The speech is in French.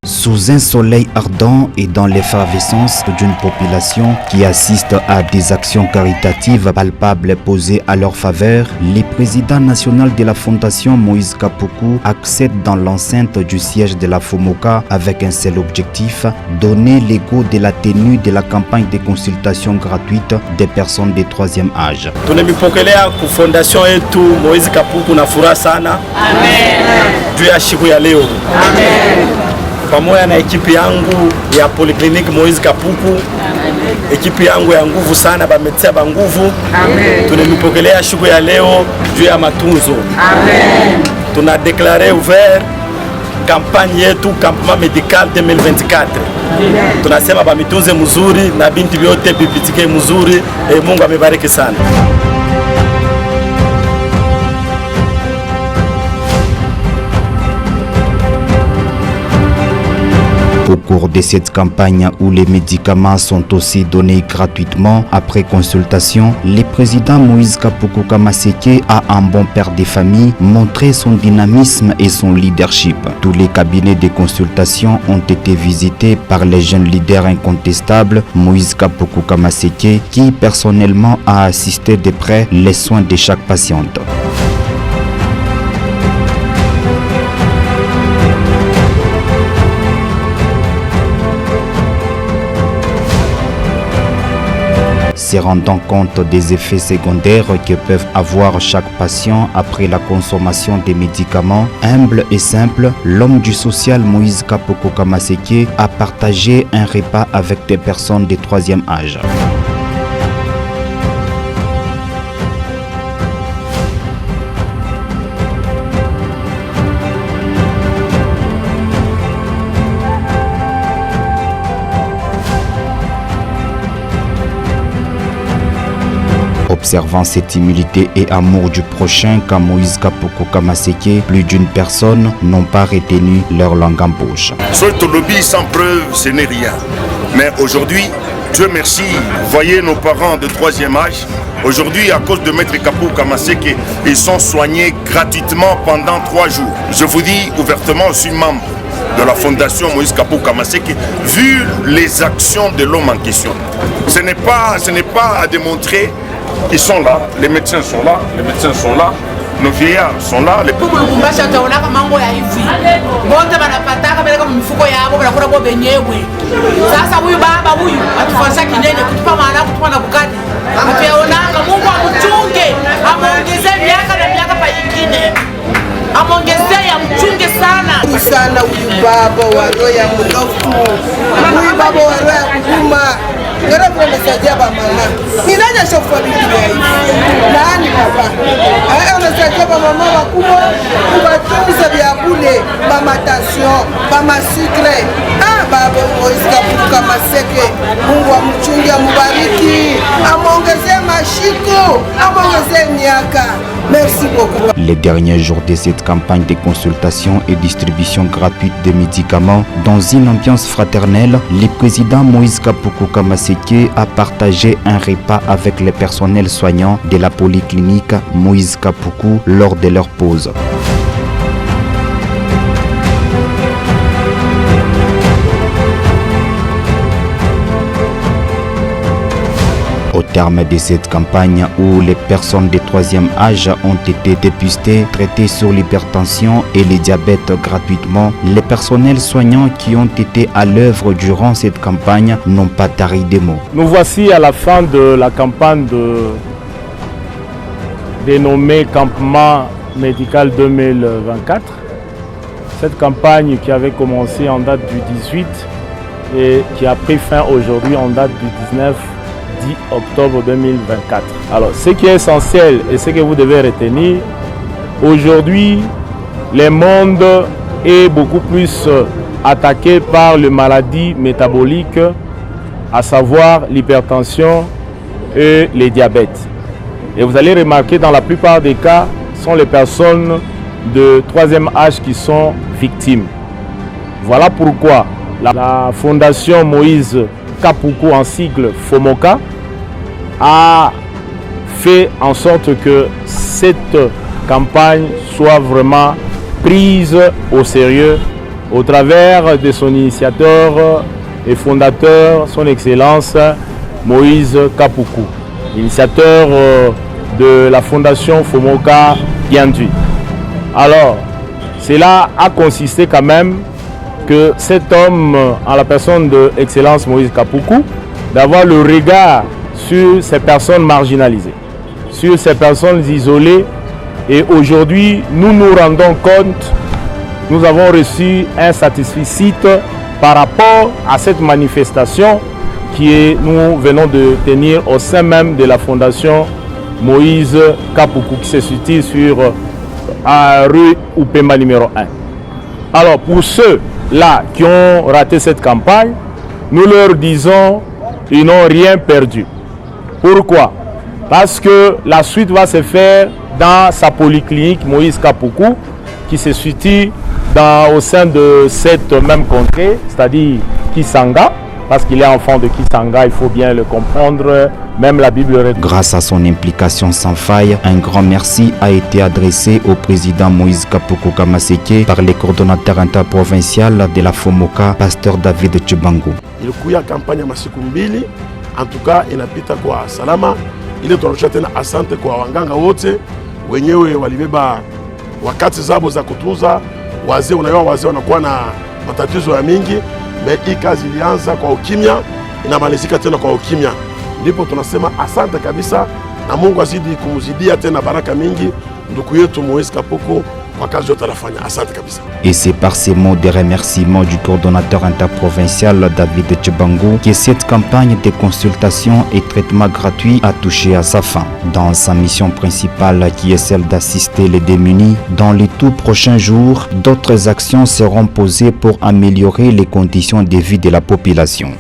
Sous un soleil ardent et dans l'effervescence d'une population qui assiste à des actions caritatives palpables posées à leur faveur, le président national de la Fondation Moïse Kapuku accède dans l'enceinte du siège de la FOMOCA avec un seul objectif, donner l'égo de la tenue de la campagne de consultation gratuite des personnes de troisième âge. Tunamipokelea ku fondation yetu Moïse Kapuku na furaha sana. Amen. Juu ya siku ya leo. Amen. Pamoja na ekipi yangu ya Polyclinique Moïse Kapuku, ekipi yangu ya nguvu sana, bametia ba nguvu. Amen. Tunamipokelea siku ya leo juu ya matunzo. Amen. Tuna déclaré ouvert campagne yetu campement médical 2024. Amen. Tunasema bamitunze mzuri na binti vyote bipitike mzuri. Mungu amebariki sana. Au cours de cette campagne où les médicaments sont aussi donnés gratuitement après consultation, le président Moïse Kapuku Kamaseke a, un bon père de famille, montré son dynamisme et son leadership. Tous les cabinets de consultation ont été visités par les jeunes leaders incontestables Moïse Kapuku Kamaseke qui personnellement a assisté de près les soins de chaque patiente. Se rendant compte des effets secondaires que peuvent avoir chaque patient après la consommation des médicaments, humble et simple, l'homme du social Moïse Kapuku Kamaseke a partagé un repas avec des personnes de troisième âge. Observant cette humilité et amour du prochain qu'à Moïse Kapuku Kamaseke, plus d'une personne n'ont pas retenu leur langue en bouche. Seul lobby sans preuve, ce n'est rien. Mais aujourd'hui, Dieu merci, voyez nos parents de troisième âge. Aujourd'hui, à cause de Maître Kapuku Kamaseke, ils sont soignés gratuitement pendant 3 jours. Je vous dis ouvertement, je suis membre de la Fondation Moïse Kapuku Kamaseke, vu les actions de l'homme en question. Ce n'est pas à démontrer. Ils sont là, les médecins sont là, nos vieillards sont là. Les... amongezea mchunge sana sana huyu baba wa roho ya mlofu, huyu baba wa roho ya huruma. Ngara kwa msaidia ba mama. Ni nani ashofa bibi hivi? Nani baba? Anasaidia ba mama wakubwa kubatunza vya bure, ba matation, ba masikre. Baba Moïse Kapuku Kamaseke, Mungu amchunge, amubariki, amongezee mashiko, amongezee miaka. Merci beaucoup. Les derniers jours de cette campagne de consultation et distribution gratuite de médicaments dans une ambiance fraternelle, le président Moïse Kapuku Kamaseke a partagé un repas avec les personnels soignants de la polyclinique Moïse Kapuku lors de leur pause. Au terme de cette campagne où les personnes de troisième âge ont été dépistées, traitées sur l'hypertension et le diabète gratuitement, les personnels soignants qui ont été à l'œuvre durant cette campagne n'ont pas tari des mots. Nous voici à la fin de la campagne dénommée Campement médical 2024. Cette campagne qui avait commencé en date du 18 et qui a pris fin aujourd'hui en date du 10 octobre 2024. Alors, ce qui est essentiel et ce que vous devez retenir, aujourd'hui, le monde est beaucoup plus attaqué par les maladies métaboliques, à savoir l'hypertension et le diabète. Et vous allez remarquer dans la plupart des cas, ce sont les personnes de troisième âge qui sont victimes. Voilà pourquoi la Fondation Moïse Kapuku, en sigle FOMOCA, a fait en sorte que cette campagne soit vraiment prise au sérieux au travers de son initiateur et fondateur, son Excellence Moïse Kapuku, initiateur de la Fondation FOMOCA Yandui. Alors, cela a consisté quand même que cet homme, en la personne de Excellence Moïse Kapuku, d'avoir le regard sur ces personnes marginalisées, sur ces personnes isolées. Et aujourd'hui, nous nous rendons compte, nous avons reçu un satisfecit par rapport à cette manifestation nous venons de tenir au sein même de la Fondation Moïse Kapuku, qui se situe sur rue Upema numéro 1. Alors, pour ceux-là qui ont raté cette campagne, nous leur disons qu'ils n'ont rien perdu. Pourquoi? Parce que la suite va se faire dans sa polyclinique Moïse Kapuku, qui se situe au sein de cette même contrée, c'est-à-dire Kisanga, parce qu'il est enfant de Kisanga, il faut bien le comprendre, même la Bible. Grâce à son implication sans faille, un grand merci a été adressé au président Moïse Kapuku Kamaseke par le coordonnateur interprovincial de la FOMOCA, pasteur David Chibangu. Ilikuya kampanya masiku mbili, en tout cas inapita kwa salama. Ile tunarusha tena asante kwa wanganga wote wenyewe walibeba wakati zabo za kutunza wazee. Unajua wazee wanakuwa na matatizo ya mingi, hii kazi ilianza kwa ukimya, inamalizika tena kwa ukimya. Ndipo tunasema asante kabisa, na Mungu azidi kumzidia tena baraka mingi ndugu yetu Moïse Kapuku kwa kazi yote anafanya. Asante kabisa. Et c'est par ces mots de remerciement du coordonnateur interprovincial David Chibangu que cette campagne de consultation et traitement gratuit a touché à sa fin. Dans sa mission principale qui est celle d'assister les démunis, dans les tout prochains jours, d'autres actions seront posées pour améliorer les conditions de vie de la population.